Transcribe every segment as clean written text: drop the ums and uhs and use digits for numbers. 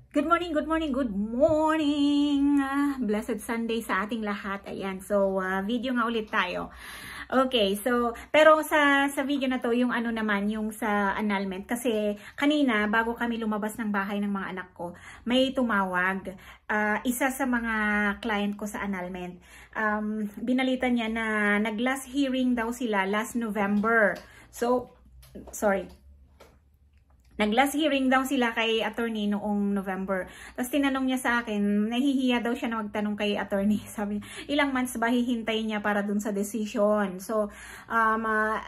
Good morning, good morning, good morning! Blessed Sunday sa ating lahat. Ayan, so video nga ulit tayo. Okay, so pero sa video na to, yung ano naman, yung sa annulment. Kasi kanina, bago kami lumabas ng bahay ng mga anak ko, may tumawag. Isa sa mga client ko sa annulment. Binalita niya na nag-last hearing daw sila last November. So, sorry. Nag-last hearing daw sila kay attorney noong November. Tapos tinanong niya sa akin, nahihiya daw siya na magtanong kay attorney. Sabi niya, ilang months ba hihintayin niya para dun sa decision? So,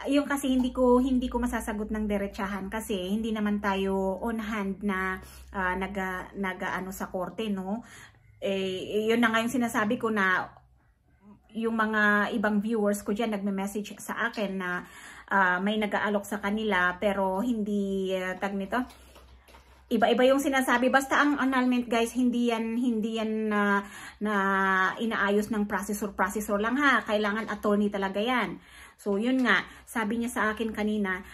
yung kasi hindi ko masasagot ng diretsahan kasi hindi naman tayo on hand na nag-ano sa korte, no? Yun na nga yung sinasabi ko na yung mga ibang viewers ko dyan nagme-message sa akin na may nag-aalok sa kanila pero hindi tag nito. Iba-iba yung sinasabi. Basta ang annulment guys, hindi yan na inaayos ng processor lang ha. Kailangan attorney talaga yan. So yun nga, sabi niya sa akin kanina,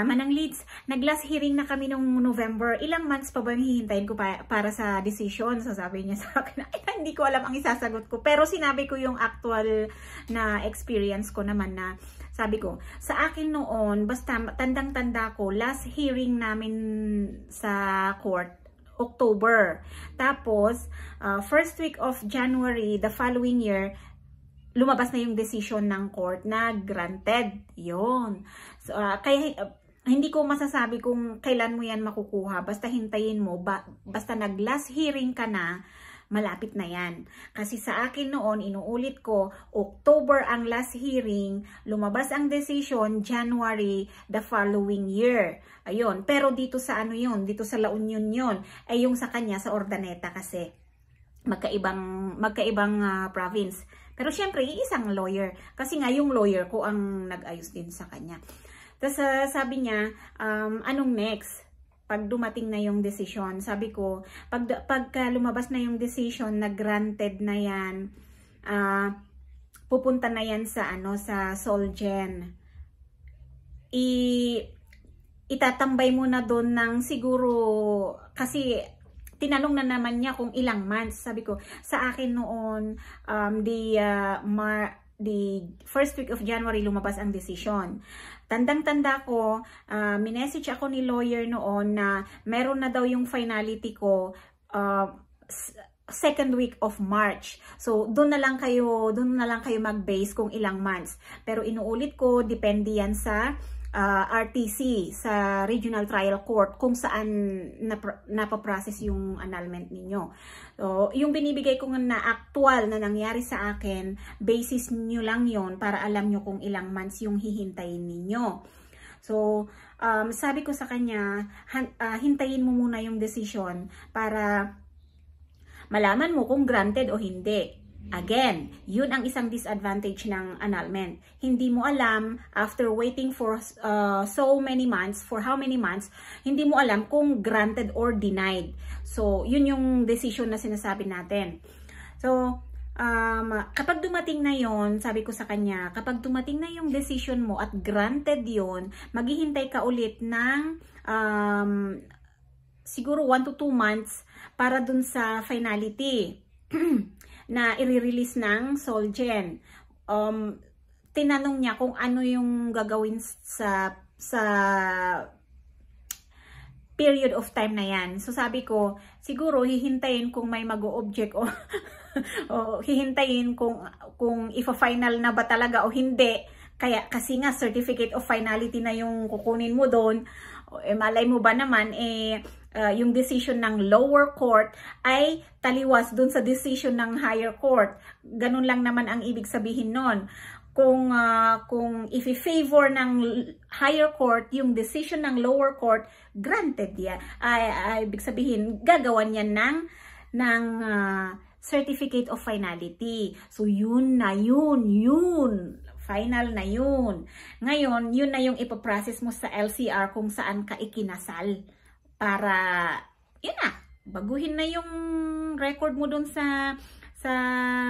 Manang Leeds, nag-last hearing na kami nung November. Ilang months pa ba yung hihintayin ko para sa decision? So sabi niya sa akin, hindi ko alam ang isasagot ko. Pero sinabi ko yung actual na experience ko naman na sabi ko, sa akin noon, basta tandang-tanda ko, last hearing namin sa court, October. Tapos, first week of January, the following year, lumabas na yung decision ng court na granted. Yun. So, kaya hindi ko masasabi kung kailan mo yan makukuha. Basta hintayin mo. Basta nag-last hearing ka na, malapit na yan. Kasi sa akin noon, inuulit ko, October ang last hearing, lumabas ang decision, January the following year. Ayun. Pero dito sa ano yun, dito sa La Union yun, ay yung sa kanya, sa Urdaneta kasi. Magkaibang province. Pero syempre, isang lawyer. Kasi nga yung lawyer ko ang nag-ayos din sa kanya. Tapos sabi niya, anong next? Pag dumating na yung decision, sabi ko, pagka lumabas na yung decision na granted na yan, pupunta na yan sa sa Solgen. Itatambay mo na doon ng siguro, kasi tinanong na naman niya kung ilang months. Sabi ko, sa akin noon, the first week of January lumabas ang decision. Tandang-tanda ko, minessage ako ni lawyer noon na meron na daw yung finality ko second week of March. So, doon na lang kayo mag-base kung ilang months. Pero inuulit ko, depende yan sa RTC, sa Regional Trial Court, kung saan napaprocess yung annulment ninyo. So, yung binibigay ko na actual na nangyari sa akin, basis nyo lang yon para alam nyo kung ilang months yung hihintayin ninyo. So, sabi ko sa kanya, hintayin mo muna yung decision para malaman mo kung granted o hindi. Again, yun ang isang disadvantage ng annulment. Hindi mo alam, after waiting for so many months, for how many months, hindi mo alam kung granted or denied. So, yun yung decision na sinasabi natin. So, kapag dumating na yon, sabi ko sa kanya, kapag dumating na yung decision mo at granted yon, maghihintay ka ulit ng siguro 1 to 2 months para dun sa finality na i-release ng Solgen. Tinanong niya kung ano yung gagawin sa period of time na yan. So sabi ko, siguro hihintayin kung may mag-o-object o, o hihintayin kung ifa-final na ba talaga o hindi. Kasi nga certificate of finality na yung kukunin mo doon. Malay mo ba naman yung decision ng lower court ay taliwas dun sa decision ng higher court. Ganun lang naman ang ibig sabihin nun. Kung i-favor ng higher court yung decision ng lower court, granted yan. Ibig sabihin, gagawan yan ng certificate of finality. So yun na yun. Final na yun. Ngayon, yun na yung ipaprocess mo sa LCR kung saan ka ikinasal. Para, yun na, baguhin na yung record mo dun sa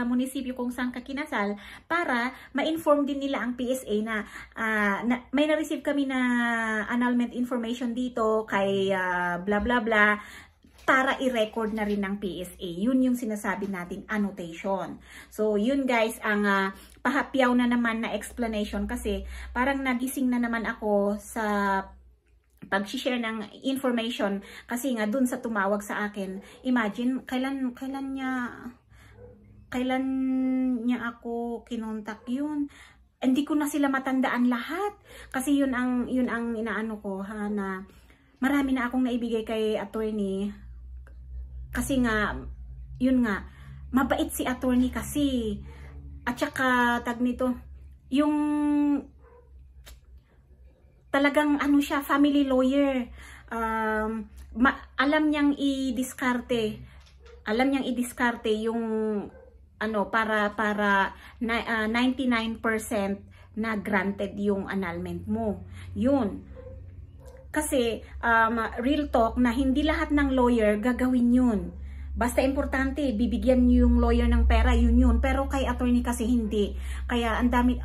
munisipyo kung saan ka kinasal para ma-inform din nila ang PSA na, may na-receive kami na annulment information dito kay blah blah blah. para i-record na rin ng PSA. Yun yung sinasabi natin, annotation. So, yun guys, ang pahapyaw na naman na explanation kasi parang nagising na naman ako sa pag-share ng information kasi nga dun sa tumawag sa akin. Imagine, kailan niya ako kinontak yun. Hindi ko na sila matandaan lahat. Kasi yun ang inaano ko ha, na marami na akong naibigay kay attorney. Kasi nga, yun nga, mabait si attorney kasi. At saka, tag nito, yung talagang ano siya, family lawyer. Alam niyang i-diskarte. Alam niyang i-diskarte yung ano, para 99% na granted yung annulment mo. Yun. Kasi, real talk na hindi lahat ng lawyer gagawin yun. Basta importante, bibigyan niyo yung lawyer ng pera, yun. Pero kay attorney kasi hindi. Kaya ang dami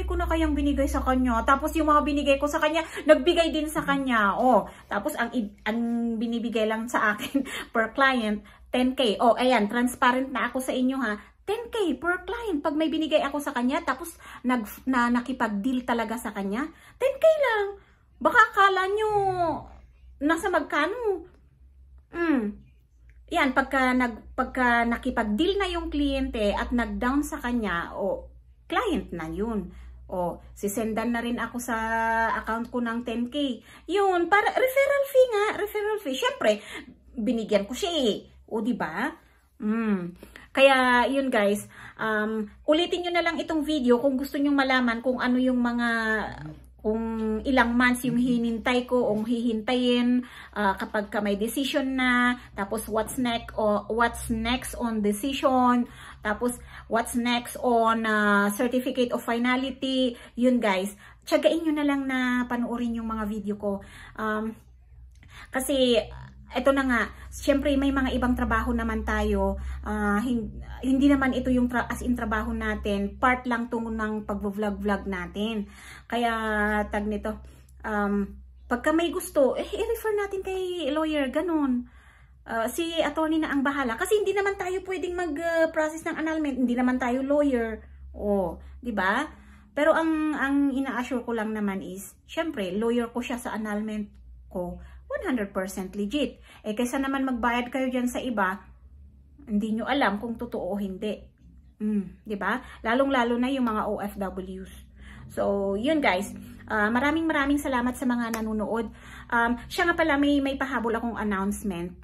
ko na kayang binigay sa kanya. Tapos yung mga binigay ko sa kanya, nagbigay din sa kanya. Oh, tapos ang binibigay lang sa akin per client, 10K. Oh, ayan, transparent na ako sa inyo ha. 10K per client. Pag may binigay ako sa kanya, tapos nakipag-deal talaga sa kanya, 10K lang. Baka akala nyo nasa magkano. Yan, pagka nakipag-deal na yung kliyente at nag-down sa kanya, client na yun. Sisendan na rin ako sa account ko ng 10K. Yun, para referral fee nga, referral fee. Syempre, binigyan ko siya diba? Kaya, yun guys, ulitin nyo na lang itong video kung gusto nyo malaman kung ano yung kung ilang months yung hinintay ko o hihintayin kapag may decision na, tapos what's next on decision, tapos what's next on certificate of finality. Yun guys, tiyagain nyo na lang na panoorin yung mga video ko. Kasi eto na nga, syempre may mga ibang trabaho naman tayo, hindi naman ito yung as in trabaho natin, part lang to ng pag-vlog natin. Kaya tag nito, pagka may gusto, i-refer natin kay lawyer, ganun. Si attorney na ang bahala. Kasi hindi naman tayo pwedeng mag-process ng annulment, hindi naman tayo lawyer. Di ba? Pero ang ina-assure ko lang naman is, syempre, lawyer ko siya sa annulment ko, 100% legit. Kaysa naman magbayad kayo dyan sa iba, hindi nyo alam kung totoo o hindi. Diba? Lalong-lalo na yung mga OFWs. So, yun guys. Maraming salamat sa mga nanonood. Siya nga pala, may pahabol akong announcement.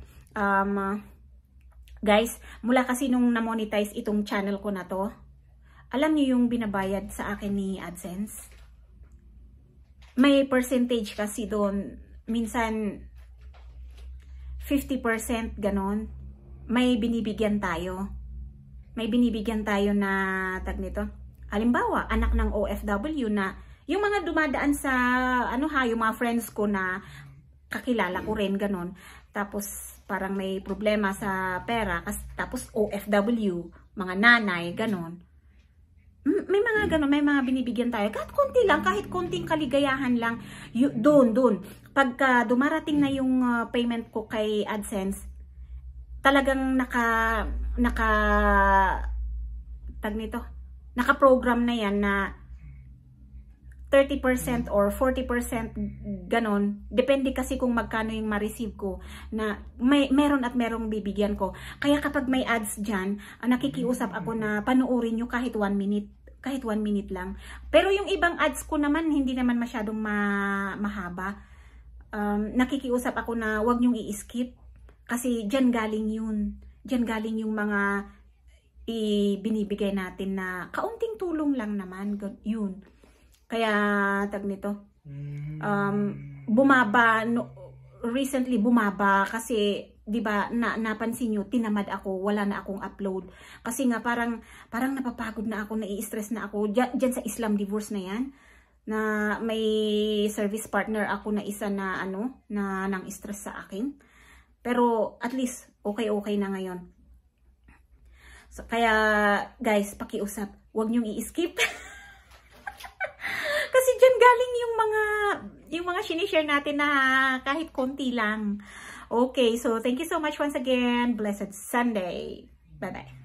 Guys, mula kasi nung na-monetize itong channel ko na to, alam niyo yung binabayad sa akin ni AdSense? May percentage kasi doon. Minsan 50% ganon, may binibigyan tayo. May binibigyan tayo na tag nito. Halimbawa, anak ng OFW na yung mga dumadaan sa yung mga friends ko na kakilala ko rin ganon. Tapos parang may problema sa pera, tapos OFW, mga nanay ganon. May mga ganon, may mga binibigyan tayo. Kahit konti lang, kahit konting kaligayahan lang, doon. Pagka dumarating na yung payment ko kay AdSense, talagang naka-program na yan na 30% or 40% ganon. Depende kasi kung magkano yung ma-receive ko na meron at merong bibigyan ko. Kaya kapag may ads dyan, nakikiusap ako na panuorin nyo kahit 1 minute. Kahit 1 minute lang. Pero yung ibang ads ko naman, hindi naman masyadong mahaba. Nakikiusap ako na wag nyong i-skip. Kasi dyan galing yun. Dyan galing yung mga binibigay natin na kaunting tulong lang naman. Yun. Kaya, tag nito, recently bumaba kasi, di ba, napansin nyo, tinamad ako, wala na akong upload. Kasi nga, parang napapagod na ako, nai-stress na ako, dyan sa Islam divorce na yan, na may service partner ako na isa na, na nang stress sa akin. Pero, at least, okay na ngayon. So, kaya, guys, pakiusap, huwag nyong i-skip. Kasi dyan galing yung mga sinishare natin na kahit konti lang. Okay, so thank you so much once again. Blessed Sunday. Bye-bye.